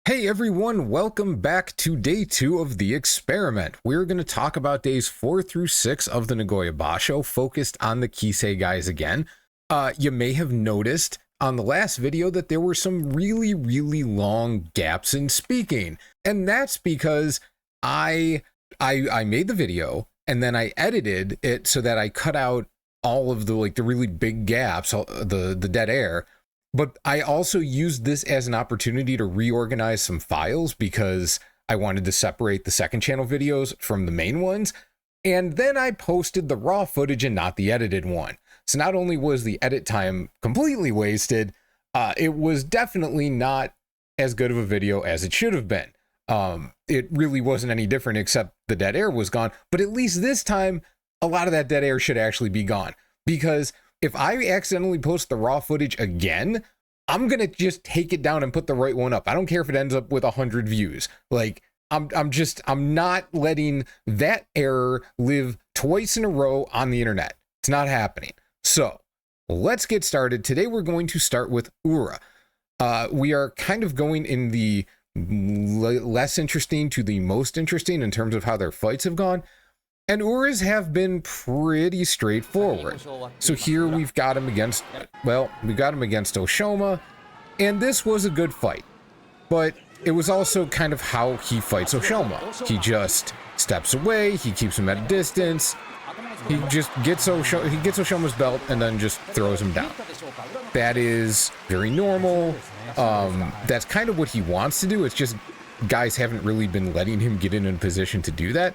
Hey everyone, welcome back to day 2 of the experiment. We're going to talk about days 4 through 6 of the Nagoya Basho, focused on the Kise guys again. You may have noticed on the last video that there were some really long gaps in speaking. And that's because I made the video and then I edited it so that I cut out all of the really big gaps, the dead air. But I also used this as an opportunity to reorganize some files because I wanted to separate the second channel videos from the main ones. And then I posted the raw footage and not the edited one. So not only was the edit time completely wasted, it was definitely not as good of a video as it should have been. It really wasn't any different except the dead air was gone. But at least this time, a lot of that dead air should actually be gone. Because if I accidentally post the raw footage again, I'm going to just take it down and put the right one up. I don't care if it ends up with 100 views. Like, I'm not letting that error live twice in a row on the internet. It's not happening. So let's get started. Today we're going to start with Ooooh. We are kind of going in the less interesting to the most interesting in terms of how their fights have gone. And Ooooh's have been pretty straightforward. So here we've got him against, Oshoma, and this was a good fight. But it was also kind of how he fights Oshoma. He just steps away, he keeps him at a distance, he just gets Oshoma's belt and then just throws him down. That is very normal. That's kind of what he wants to do. It's just guys haven't really been letting him get in a position to do that.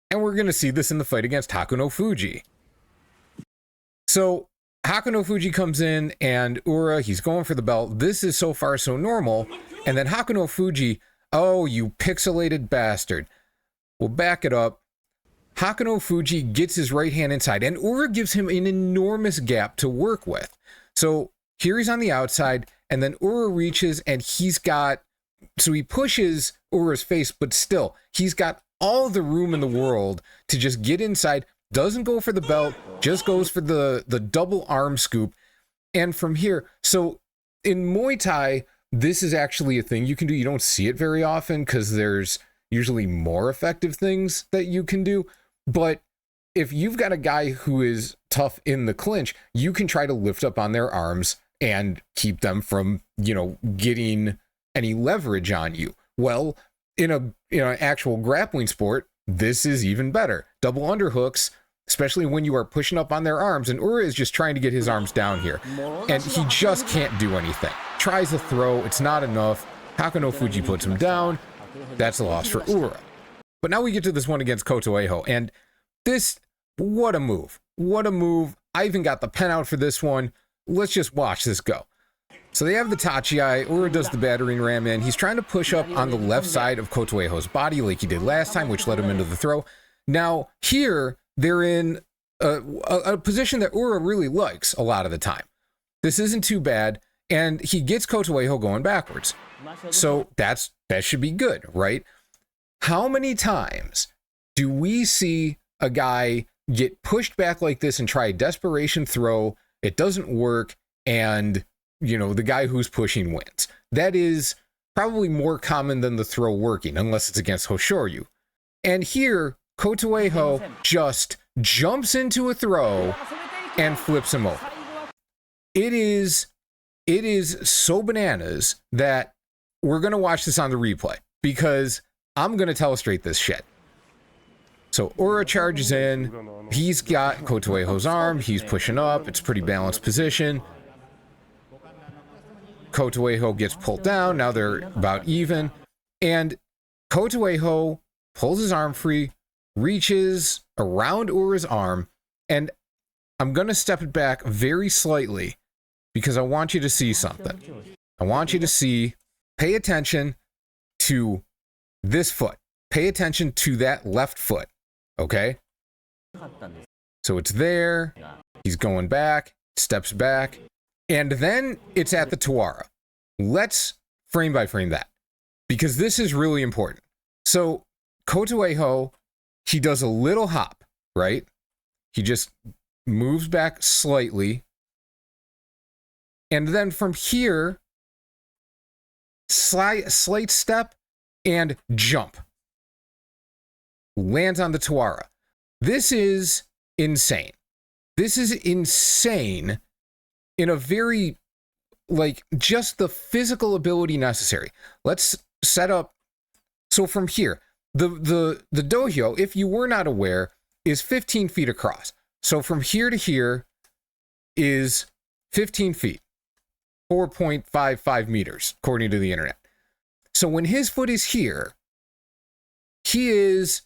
And we're going to see this in the fight against Hakuno Fuji. So Hakuno Fuji comes in and Ooooh, he's going for the belt. This is so far so normal. And then Hakuno Fuji, oh, you pixelated bastard. We'll back it up. Hakuno Fuji gets his right hand inside and Ooooh gives him an enormous gap to work with. So here he's on the outside and then Ooooh reaches and he pushes Ooooh's face, but still he's got all the room in the world to just get inside, doesn't go for the belt, just goes for the double arm scoop. And from here, so in Muay Thai, this is actually a thing you can do. You don't see it very often because there's usually more effective things that you can do. But if you've got a guy who is tough in the clinch, you can try to lift up on their arms and keep them from, getting any leverage on you. Well, in an actual grappling sport, this is even better. Double underhooks, especially when you are pushing up on their arms, and Ooooh is just trying to get his arms down here, and he just can't do anything. Tries a throw, it's not enough. Hakuno Fuji puts him down. That's a loss for Ooooh. But now we get to this one against Kotoeho, and this, what a move. What a move. I even got the pen out for this one. Let's just watch this go. So they have the Tachi-ai, Ooooh does the battering ram in. He's trying to push up on the left side of Kotoeho's body like he did last time, which led him into the throw. Now, here, they're in a position that Ooooh really likes a lot of the time. This isn't too bad, and he gets Kotoeho going backwards. So that should be good, right? How many times do we see a guy get pushed back like this and try a desperation throw, it doesn't work, and the guy who's pushing wins? That is probably more common than the throw working, unless it's against Hoshoryu. And here, Kotoeho just jumps into a throw and flips him over. It is so bananas that we're going to watch this on the replay, because I'm going to telestrate this shit. So Ooooh charges in. He's got Kotoeho's arm. He's pushing up. It's a pretty balanced position. Kotoeho gets pulled down. Now they're about even. And Kotoeho pulls his arm free, reaches around Ooooh's arm, and I'm going to step it back very slightly because I want you to see something. I want you to pay attention to this foot. Pay attention to that left foot, okay? So it's there. He's going back, steps back. And then it's at the Tawara. Let's frame by frame that, because this is really important. So Kotoeho, he does a little hop, right? He just moves back slightly. And then from here slight step, and jump. Lands on the Tawara. This is insane. This is insane in a very, like, just the physical ability necessary. Let's set up. So from here, the dohyo, if you were not aware, is 15 feet across. So from here to here is 15 feet, 4.55 meters, according to the internet. So when his foot is here, he is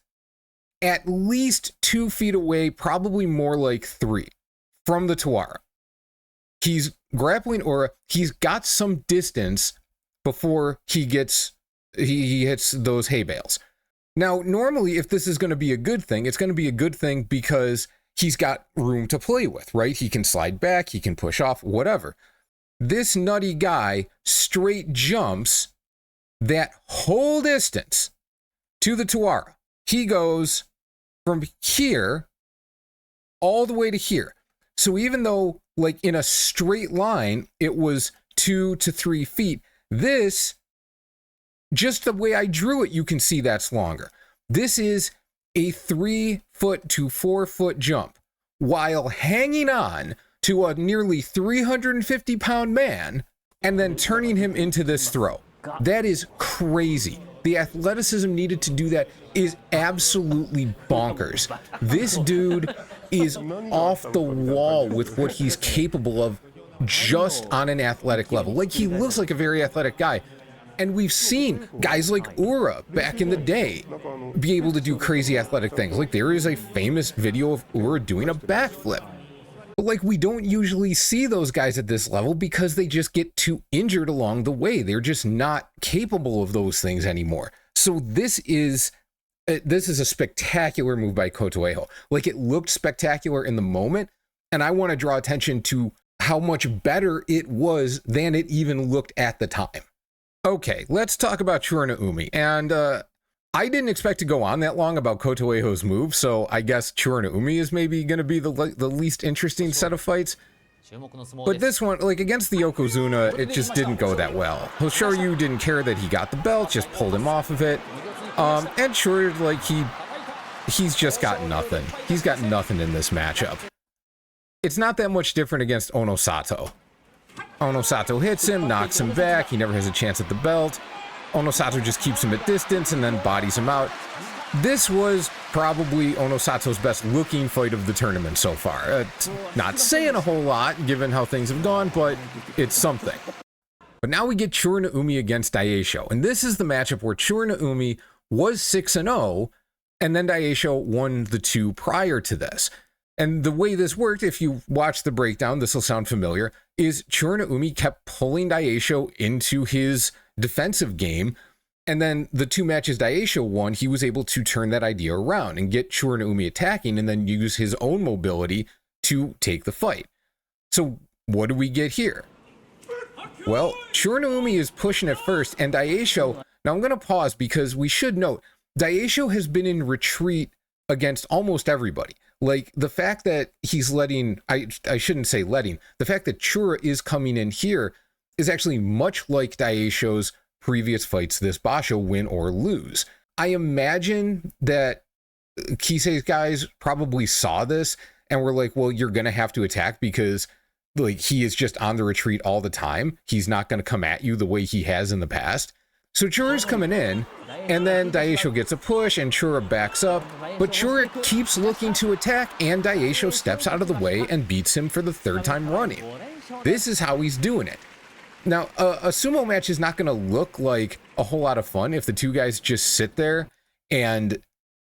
at least 2 feet away, probably more like 3 from the Tawara. He's grappling, or he's got some distance before he hits those hay bales. Now, normally, if this is going to be a good thing, it's going to be a good thing because he's got room to play with, right? He can slide back, he can push off, whatever. This nutty guy straight jumps that whole distance to the Tawara. He goes from here all the way to here. So even though, like, in a straight line, it was 2 to 3 feet, this, just the way I drew it, you can see that's longer. This is a 3 foot to 4 foot jump while hanging on to a nearly 350 pound man and then turning him into this throw. That is crazy. The athleticism needed to do that is absolutely bonkers. This dude is off the wall with what he's capable of just on an athletic level. Like, he looks like a very athletic guy. And we've seen guys like Ooooh back in the day be able to do crazy athletic things. Like, there is a famous video of Ooooh doing a backflip. But, like, we don't usually see those guys at this level because they just get too injured along the way. They're just not capable of those things anymore. So this is a spectacular move by Kotoeho. Like, it looked spectacular in the moment, and I want to draw attention to how much better it was than it even looked at the time. Okay, let's talk about Chura Umi. And I didn't expect to go on that long about Kotoeho's move, so I guess Chura Umi is maybe going to be the least interesting set of fights. But this one, like, against the Yokozuna, it just didn't go that well. Hoshoryu didn't care that he got the belt, just pulled him off of it. And Chura, like, he's just got nothing. He's got nothing in this matchup. It's not that much different against Onosato. Onosato hits him, knocks him back, he never has a chance at the belt. Onosato just keeps him at distance and then bodies him out. This was probably Onosato's best looking fight of the tournament so far. It's not saying a whole lot given how things have gone, but it's something. But now we get Chura Umi against Daieisho, and this is the matchup where Chura Umi was 6-0, and then Daieisho won the 2 prior to this. And the way this worked, if you watch the breakdown, this will sound familiar, is Chura Umi kept pulling Daieisho into his defensive game, and then the 2 matches Daieisho won, he was able to turn that idea around and get Chura Umi attacking and then use his own mobility to take the fight. So what do we get here? Well, Chura Umi is pushing at first, and Daieisho, now I'm going to pause because we should note, Daieisho has been in retreat against almost everybody. Like, the fact that he's letting, I shouldn't say letting, the fact that Chura is coming in here is actually much like Daieisho's previous fights this Basho, win or lose. I imagine that Kise's guys probably saw this and were like, well, you're going to have to attack because, like, he is just on the retreat all the time. He's not going to come at you the way he has in the past. So Chura's coming in, and then Daieisho gets a push, and Chura backs up, but Chura keeps looking to attack, and Daieisho steps out of the way and beats him for the 3rd time running. This is how he's doing it. Now, a sumo match is not going to look like a whole lot of fun if the 2 guys just sit there and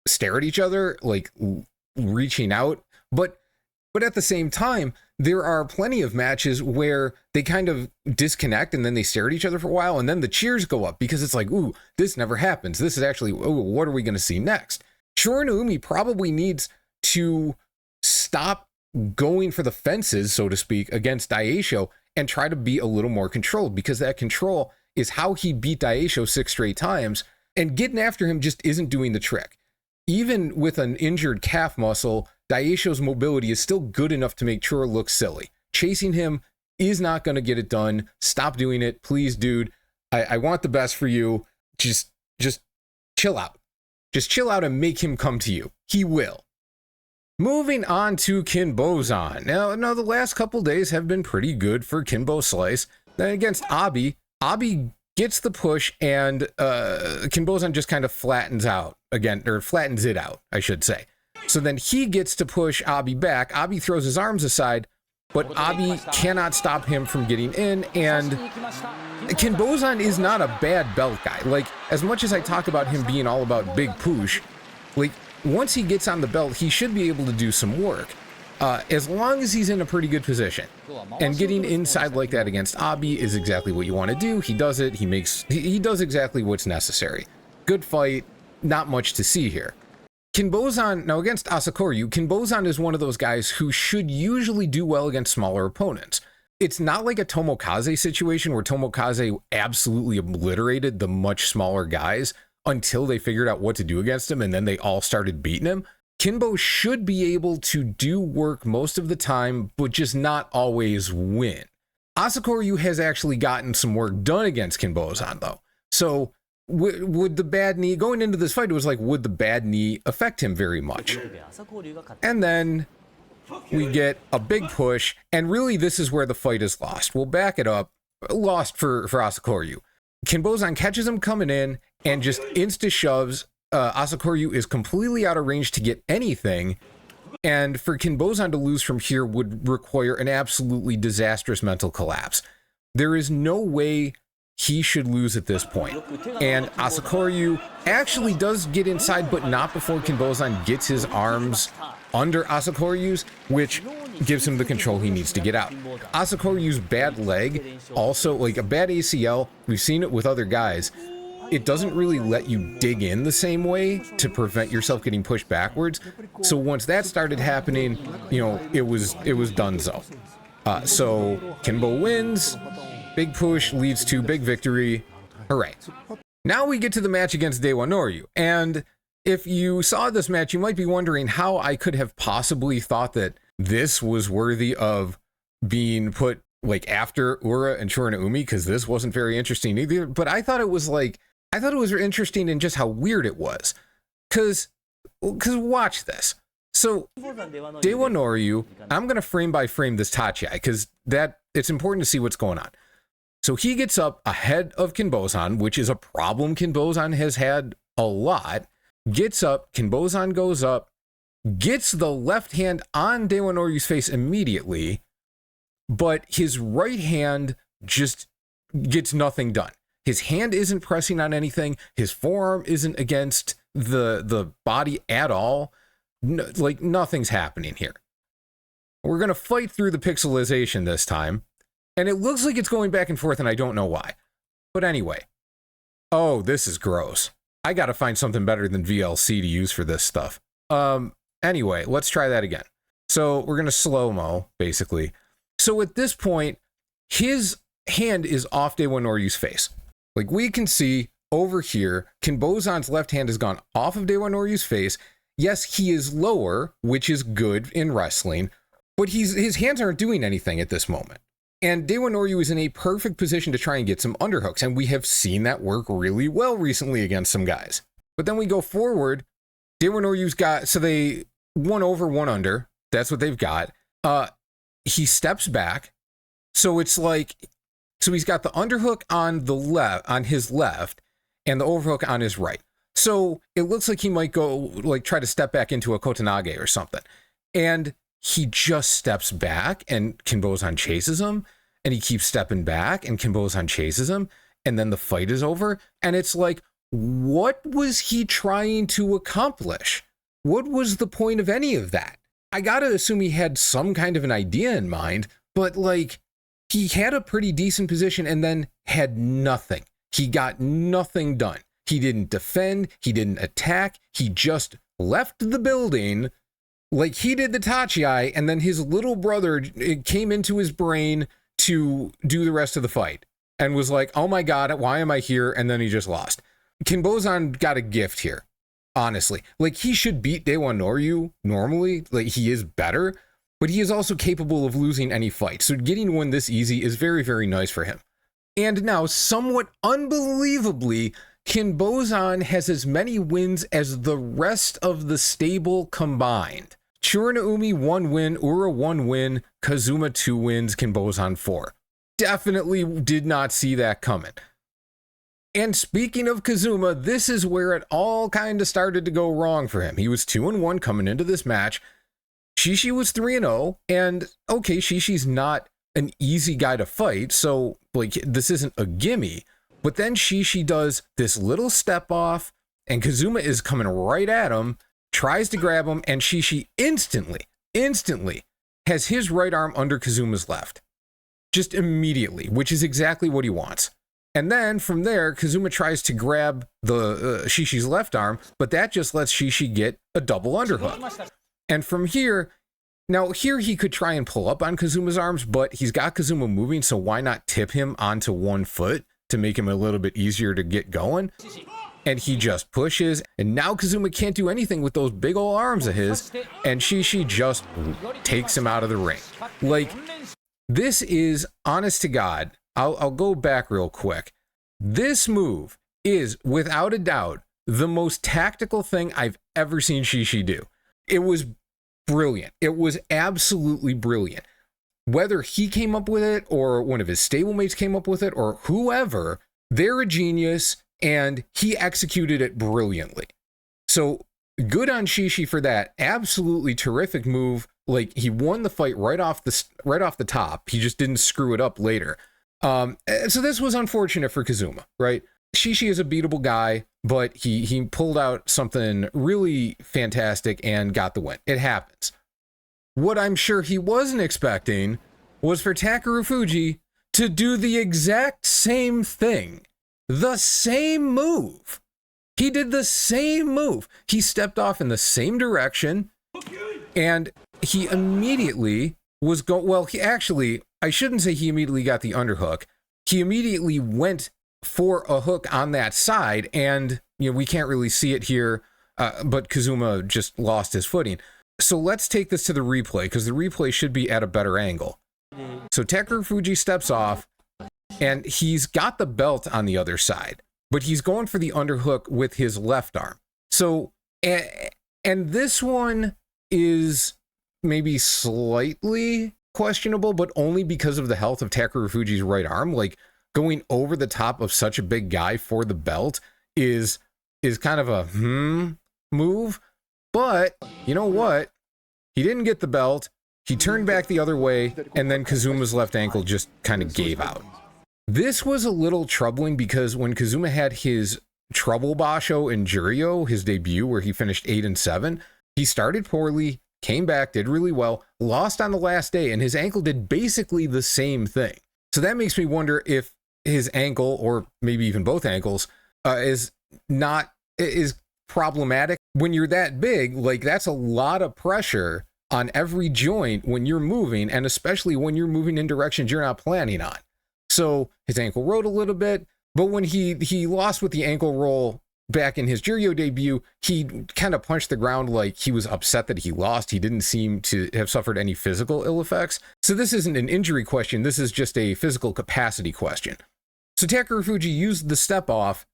stare at each other, like, reaching out, but at the same time, there are plenty of matches where they kind of disconnect and then they stare at each other for a while and then the cheers go up because it's like, ooh, this never happens. This is actually, ooh, what are we going to see next? Chura Umi probably needs to stop going for the fences, so to speak, against Daieisho and try to be a little more controlled, because that control is how he beat Daieisho 6 straight times, and getting after him just isn't doing the trick. Even with an injured calf muscle, Daieisho's mobility is still good enough to make Chura look silly. Chasing him is not going to get it done. Stop doing it, please, dude. I want the best for you. Just chill out. Just chill out and make him come to you. He will. Moving on to Kinbozan. Now the last couple days have been pretty good for Kinbo Slice. Then against Abi gets the push, and Kinbozan just kind of flattens out again, or flattens it out, I should say. So then he gets to push Abi back. Abi throws his arms aside, but Abi cannot stop him from getting in, and Kinbozan is not a bad belt guy. Like, as much as I talk about him being all about big push, like, once he gets on the belt, he should be able to do some work. As long as he's in a pretty good position. And getting inside like that against Abi is exactly what you want to do. He does it. He does exactly what's necessary. Good fight. Not much to see here. Kinbozan, now against Asakoryu, Kinbozan is one of those guys who should usually do well against smaller opponents. It's not like a Tomokaze situation where Tomokaze absolutely obliterated the much smaller guys until they figured out what to do against him, and then they all started beating him. Kinbo should be able to do work most of the time, but just not always win. Asakoryu has actually gotten some work done against Kinbozan, though. So would the bad knee, going into this fight, it was like, would the bad knee affect him very much? And then we get a big push, and really this is where the fight is lost. We'll back it up. Lost for Asakoryu. Kinbozan catches him coming in and just insta-shoves. Asakoryu is completely out of range to get anything, and for Kinbozan to lose from here would require an absolutely disastrous mental collapse. There is no way he should lose at this point. And Asakoryu actually does get inside, but not before Kinbozan gets his arms under Asakoryu's, which gives him the control he needs to get out. Asakoryu's bad leg, also like a bad ACL, we've seen it with other guys, it doesn't really let you dig in the same way to prevent yourself getting pushed backwards. So once that started happening, you know, it was donezo. So Kinbo wins, big push leads to big victory. Hooray. Now we get to the match against Dewa Noryu, and if you saw this match, you might be wondering how I could have possibly thought that this was worthy of being put like after Ura and Shurinaumi, because this wasn't very interesting either. But I thought it was interesting in just how weird it was. Cause watch this. So Dewa Noryu, I'm gonna frame by frame this Tachiai, because it's important to see what's going on. So he gets up ahead of Kinbozan, which is a problem Kinbozan has had a lot. Gets up, Kinbozan goes up, gets the left hand on Dewa Noryu's face immediately, but his right hand just gets nothing done. His hand isn't pressing on anything. His forearm isn't against the body at all. No, like, nothing's happening here. We're going to fight through the pixelization this time, and it looks like it's going back and forth, and I don't know why. But anyway. Oh, this is gross. I got to find something better than VLC to use for this stuff. Anyway, let's try that again. So we're going to slow-mo, basically. So at this point, his hand is off Dewa Noryu's face. Like we can see over here, Kinbozan's left hand has gone off of Dewa Noryu's face. Yes, he is lower, which is good in wrestling, but his hands aren't doing anything at this moment. And Dewa Noryu is in a perfect position to try and get some underhooks, and we have seen that work really well recently against some guys. But then we go forward, Dewa Noryu's got, so they 1 over 1 under, that's what they've got. He steps back, so it's like, so he's got the underhook on the left, on his left, and the overhook on his right. So it looks like he might go, like, try to step back into a Kotanage or something. And he just steps back, and Kinbozan chases him, and he keeps stepping back, and Kinbozan chases him, and then the fight is over. And it's like, what was he trying to accomplish? What was the point of any of that? I gotta assume he had some kind of an idea in mind, but like, he had a pretty decent position and then had nothing. He got nothing done. He didn't defend, he didn't attack, he just left the building like he did the Tachiai, and then his little brother came into his brain to do the rest of the fight and was like, oh my god, why am I here? And then he just lost. Kinbozan got a gift here, honestly. Like, he should beat Dewa Noryu normally, like he is better, but he is also capable of losing any fight. So getting one this easy is very, very nice for him. And now, somewhat unbelievably, Kinbozan has as many wins as the rest of the stable combined. Churinaumi 1 win, Ura 1 win, Kazuma 2 wins, Kinbozan 4. Definitely did not see that coming. And speaking of Kazuma, this is where it all kind of started to go wrong for him. He was 2-1 coming into this match. Shishi was 3-0, and okay, Shishi's not an easy guy to fight, so like this isn't a gimme. But then Shishi does this little step off, and Kazuma is coming right at him, tries to grab him, and Shishi instantly has his right arm under Kazuma's left. Just immediately, which is exactly what he wants. And then from there, Kazuma tries to grab the Shishi's left arm, but that just lets Shishi get a double underhook. And from here, now here he could try and pull up on Kazuma's arms, but he's got Kazuma moving, so why not tip him onto one foot to make him a little bit easier to get going? And he just pushes, and now Kazuma can't do anything with those big old arms of his, and Shishi just takes him out of the ring. Like, this is, honest to God, I'll go back real quick. This move is, without a doubt, the most tactical thing I've ever seen Shishi do. It was brilliant. It was absolutely brilliant. Whether he came up with it or one of his stablemates came up with it or whoever, they're a genius and he executed it brilliantly. So good on Shishi for that. Absolutely terrific move. Like, he won the fight right off the top. He just didn't screw it up later. So this was unfortunate for Kazuma, right? Shishi is a beatable guy, but he pulled out something really fantastic and got the win. It happens. What I'm sure he wasn't expecting was for Takerufuji to do the exact same thing. The same move. He did the same move. He stepped off in the same direction, and he immediately was I shouldn't say he immediately got the underhook. He immediately went for a hook on that side, and we can't really see it here, but Kazuma just lost his footing. So let's take this to the replay, because the replay should be at a better angle. So Takerufuji steps off, and he's got the belt on the other side, but he's going for the underhook with his left arm. So, and this one is maybe slightly questionable, but only because of the health of Takerufuji's right arm. Like, going over the top of such a big guy for the belt is kind of a move. But you know what? He didn't get the belt. He turned back the other way, and then Kazuma's left ankle just kind of gave out. This was a little troubling because when Kazuma had his Trouble Basho in Juryo, his debut where he finished 8-7, he started poorly, came back, did really well, lost on the last day, and his ankle did basically the same thing. So that makes me wonder if his ankle, or maybe even both ankles, is problematic. When you're that big, like, that's a lot of pressure on every joint when you're moving, and especially when you're moving in directions you're not planning on. So his ankle rolled a little bit, but when he lost with the ankle roll back in his Juryo debut, he kind of punched the ground like he was upset that he lost. He didn't seem to have suffered any physical ill effects. So this isn't an injury question. This is just a physical capacity question. So Takerufuji used the step off,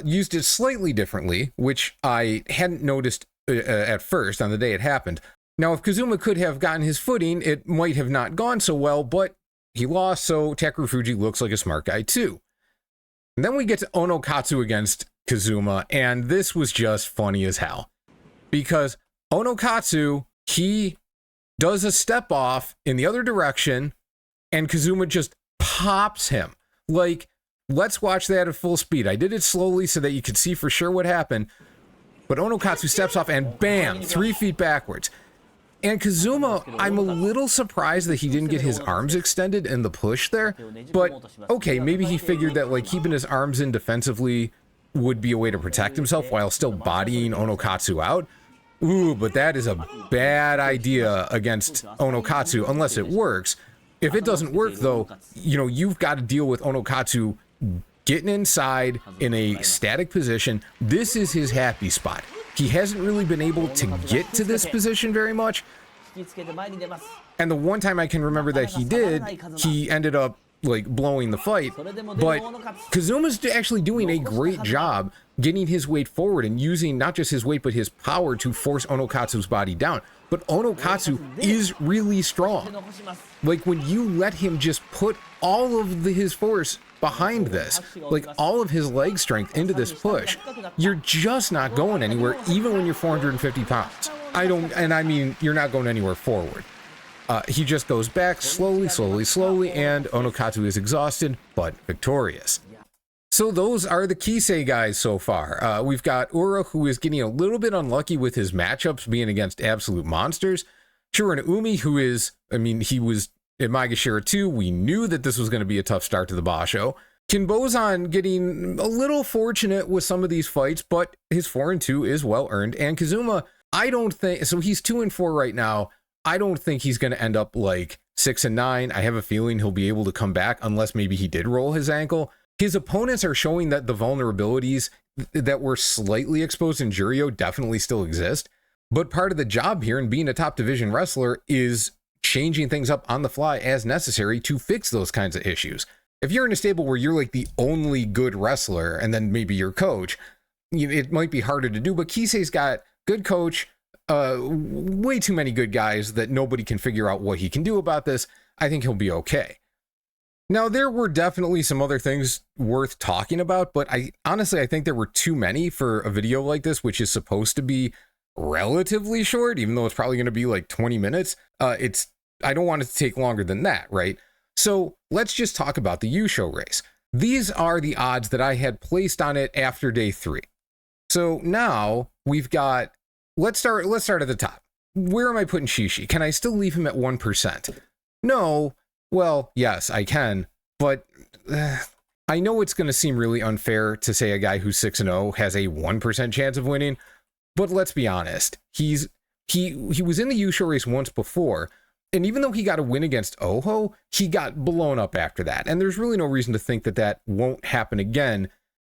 used it slightly differently, which I hadn't noticed at first on the day it happened. Now, if Kazuma could have gotten his footing, it might have not gone so well, but he lost, so Takerufuji looks like a smart guy too. And then we get to Onokatsu against Kazuma, and this was just funny as hell. Because Onokatsu, he does a step off in the other direction, and Kazuma just pops him. Like, let's watch that at full speed. I did it slowly so that you could see for sure what happened. But Onokatsu steps off, and bam, 3 feet backwards. And Kazuma, I'm a little surprised that he didn't get his arms extended in the push there. But, okay, maybe he figured that, like, keeping his arms in defensively would be a way to protect himself while still bodying Onokatsu out. Ooh, but that is a bad idea against Onokatsu, unless it works. If it doesn't work, though, you've got to deal with Onokatsu getting inside in a static position. This is his happy spot. He hasn't really been able to get to this position very much. And the one time I can remember that he did, he ended up like blowing the fight, but Kazuma's actually doing a great job getting his weight forward and using not just his weight but his power to force Onokatsu's body down. But Onokatsu is really strong. Like when you let him just put all of his force behind this, like all of his leg strength into this push, you're just not going anywhere, even when you're 450 pounds. I mean, you're not going anywhere forward. He just goes back slowly, and Onokatsu is exhausted, but victorious. So those are the Kise guys so far. We've got Ooooh, who is getting a little bit unlucky with his matchups being against absolute monsters. Umi, who is, I mean, he was in Maegashira 2. We knew that this was going to be a tough start to the Basho. Kinbozan getting a little fortunate with some of these fights, but his 4-2 is well earned. And Kazuma, I don't think, so he's 2-4 right now. I don't think he's going to end up like 6-9. I have a feeling he'll be able to come back unless maybe he did roll his ankle. His opponents are showing that the vulnerabilities that were slightly exposed in Juryo definitely still exist. But part of the job here in being a top division wrestler is changing things up on the fly as necessary to fix those kinds of issues. If you're in a stable where you're like the only good wrestler and then maybe your coach, it might be harder to do. But Kise's got good coach, way too many good guys that nobody can figure out what he can do about this. I think he'll be okay. Now, there were definitely some other things worth talking about, but honestly, I think there were too many for a video like this, which is supposed to be relatively short, even though it's probably going to be like 20 minutes. I don't want it to take longer than that, right? So let's just talk about the Yusho race. These are the odds that I had placed on it after day 3. So now we've got, let's start at the top. Where am I putting Shishi? Can I still leave him at 1%? No. Well, yes, I can, but I know it's going to seem really unfair to say a guy who's 6-0 has a 1% chance of winning, but let's be honest. He was in the Yusho race once before, and even though he got a win against Oho, he got blown up after that, and there's really no reason to think that that won't happen again.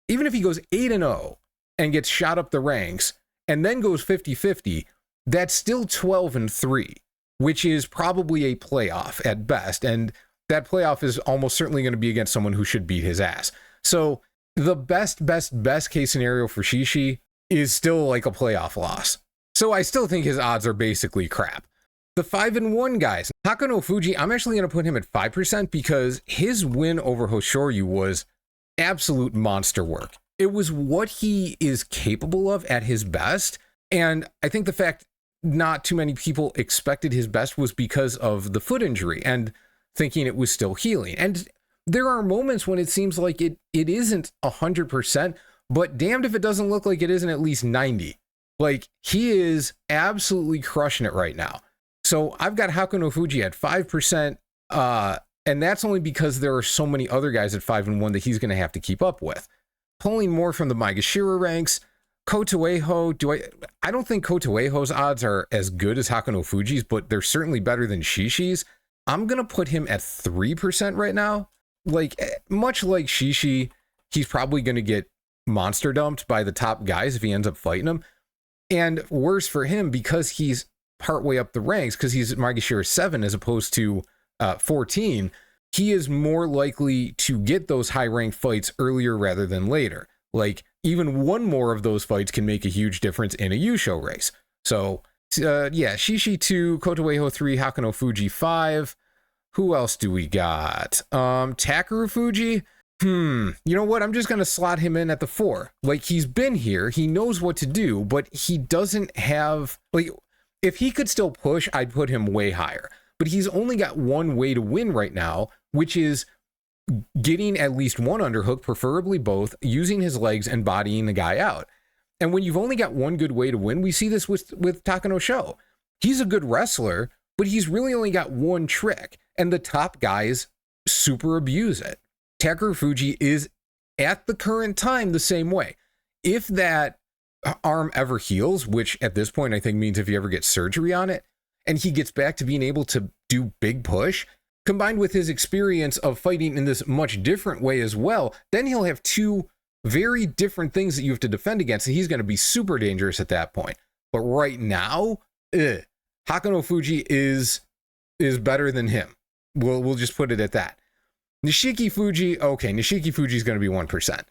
Even if he goes 8-0 and gets shot up the ranks and then goes 50-50, that's still 12-3. Which is probably a playoff at best, and that playoff is almost certainly going to be against someone who should beat his ass. So the best case scenario for Shishi is still like a playoff loss. So I still think his odds are basically crap. The 5-1 guys, Takano Fuji, I'm actually going to put him at 5% because his win over Hoshoryu was absolute monster work. It was what he is capable of at his best, and I think the fact not too many people expected his best was because of the foot injury and thinking it was still healing. And there are moments when it seems like it isn't 100%, but damned if it doesn't look like it isn't at least 90. Like, he is absolutely crushing it right now. So I've got Hakuno Fuji at 5%, and that's only because there are so many other guys at 5-1 that he's going to have to keep up with. Pulling more from the Maegashira ranks, Kotoeho, I don't think Kotoeho's odds are as good as Hakuno Fuji's, but they're certainly better than Shishi's. I'm going to put him at 3% right now. Like, much like Shishi, he's probably going to get monster dumped by the top guys if he ends up fighting them. And worse for him, because he's partway up the ranks, because he's at Maegashira 7 as opposed to 14, he is more likely to get those high-ranked fights earlier rather than later. Like, even one more of those fights can make a huge difference in a Yusho race. So, yeah, Shishi 2, Kotoeho 3, Hakuno Fuji 5. Who else do we got? Takeru Fuji? You know what? I'm just going to slot him in at the 4. Like, he's been here. He knows what to do, but he doesn't have... Like, if he could still push, I'd put him way higher. But he's only got one way to win right now, which is getting at least one underhook, preferably both, using his legs and bodying the guy out. And when you've only got one good way to win, we see this with Takano Sho. He's a good wrestler, but he's really only got one trick, and the top guys super abuse it. Takeru Fuji is, at the current time, the same way. If that arm ever heals, which at this point I think means if he ever gets surgery on it, and he gets back to being able to do big push, combined with his experience of fighting in this much different way as well, then he'll have two very different things that you have to defend against, and he's going to be super dangerous at that point. But right now, Hakuno Fuji is better than him. We'll just put it at that. Nishiki Fuji, okay, Nishiki Fuji is going to be 1%.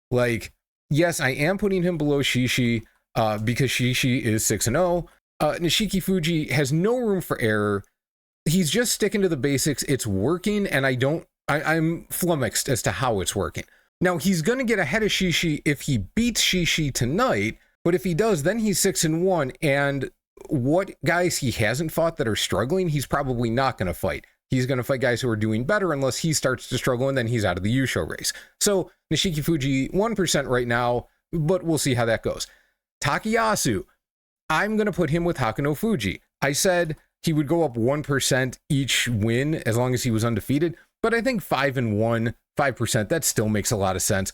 Like, yes, I am putting him below Shishi because Shishi is 6-0. Nishiki Fuji has no room for error. He's just sticking to the basics. It's working, and I'm flummoxed as to how it's working. Now, he's going to get ahead of Shishi if he beats Shishi tonight, but if he does, then he's 6-1, and what guys he hasn't fought that are struggling, he's probably not going to fight. He's going to fight guys who are doing better unless he starts to struggle, and then he's out of the Yusho race. So Nishiki Fuji, 1% right now, but we'll see how that goes. Takayasu, I'm going to put him with Hakuno Fuji. I said he would go up 1% each win as long as he was undefeated, but I think 5-1, 5%, that still makes a lot of sense.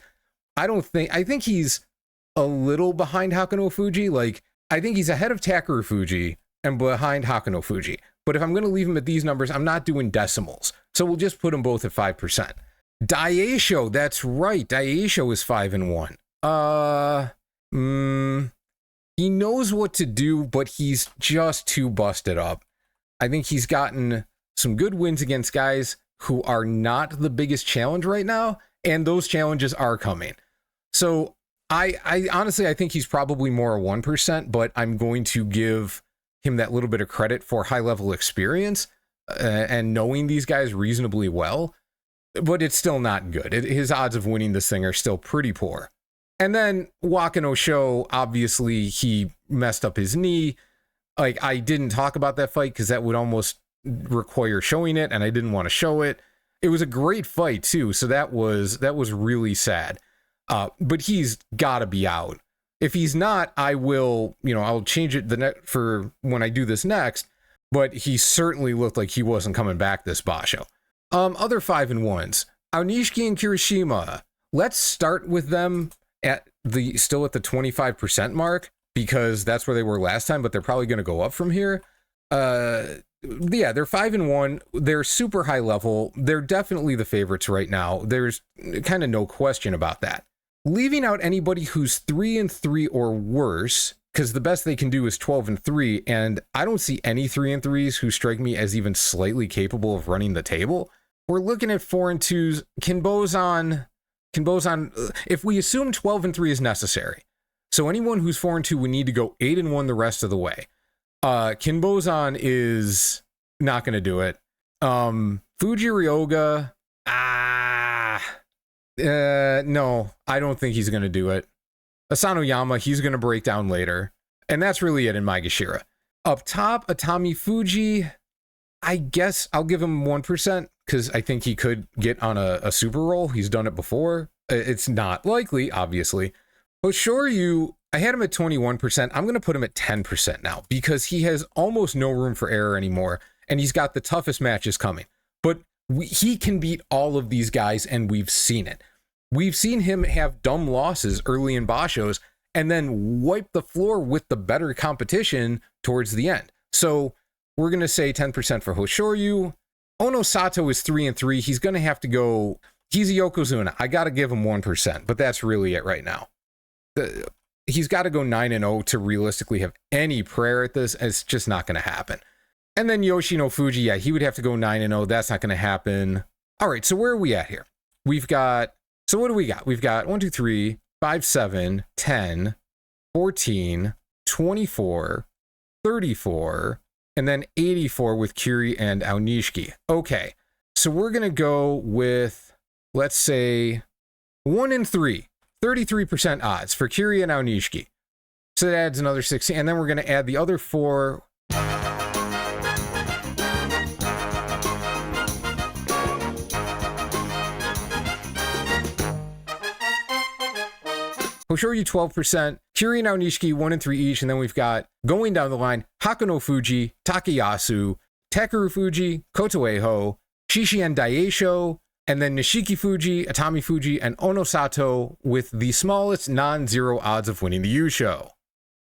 I think he's a little behind Hakuno Fuji. Like, I think he's ahead of Takeru Fuji and behind Hakuno Fuji. But if I'm going to leave him at these numbers, I'm not doing decimals. So we'll just put them both at 5%. Daisho, that's right. Daisho is 5-1. He knows what to do, but he's just too busted up. I think he's gotten some good wins against guys who are not the biggest challenge right now, and those challenges are coming. So I honestly, I think he's probably more a 1%, but I'm going to give him that little bit of credit for high level experience and knowing these guys reasonably well, but it's still not good. His odds of winning this thing are still pretty poor. And then Wakano Sho, obviously he messed up his knee. Like, I didn't talk about that fight because that would almost require showing it, and I didn't want to show it. It was a great fight too, so that was really sad. But he's got to be out. If he's not, I will, I'll change it for when I do this next. But he certainly looked like he wasn't coming back this Basho. Other 5-1s, Aonishiki and Kirishima. Let's start with them still at the 25% mark, because that's where they were last time, but they're probably going to go up from here. Yeah, they're 5-1. They're super high level. They're definitely the favorites right now. There's kind of no question about that. Leaving out anybody who's 3-3 or worse, because the best they can do is 12-3, and I don't see any 3-3s who strike me as even slightly capable of running the table. We're looking at 4-2s. Kinbozan, if we assume 12-3 is necessary, so anyone who's 4-2 would need to go 8-1 the rest of the way. Kinbozan is not going to do it. Fuji Ryoga, no, I don't think he's going to do it. Asano Yama, he's going to break down later. And that's really it in Maegashira. Up top, Atami Fuji, I guess I'll give him 1% because I think he could get on a super roll. He's done it before. It's not likely, obviously. Hoshoryu, I had him at 21%. I'm going to put him at 10% now because he has almost no room for error anymore. And he's got the toughest matches coming. But he can beat all of these guys, and we've seen it. We've seen him have dumb losses early in Bashos and then wipe the floor with the better competition towards the end. So we're going to say 10% for Hoshoryu. Ono Sato is 3-3. He's going to have to go. He's a Yokozuna. I got to give him 1%, but that's really it right now. He's got to go 9-0 to realistically have any prayer at this. It's just not going to happen. And then Yoshino Fuji, yeah, he would have to go 9-0. That's not going to happen. All right, so where are we at here? So what do we got? We've got 1, 2, 3, 5, 7, 10, 14, 24, 34, and then 84 with Kiri and Aonishiki. Okay, so we're going to go with, let's say, 1-3, 33% odds for Kiri and Aonishiki. So that adds another 16, and then we're going to add the other 4. Hoshoryu 12%, Kiri and Aonishiki 1-3 each, and then we've got, going down the line, Hakuno Fuji, Takayasu, Takeru Fuji, Kotoeho, Shishi and Daisho, and then Nishiki Fuji, Atami Fuji, and Ono Sato with the smallest non-zero odds of winning the Yusho.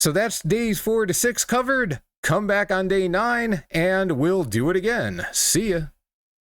So that's days 4 to 6 covered. Come back on day 9, and we'll do it again. See ya.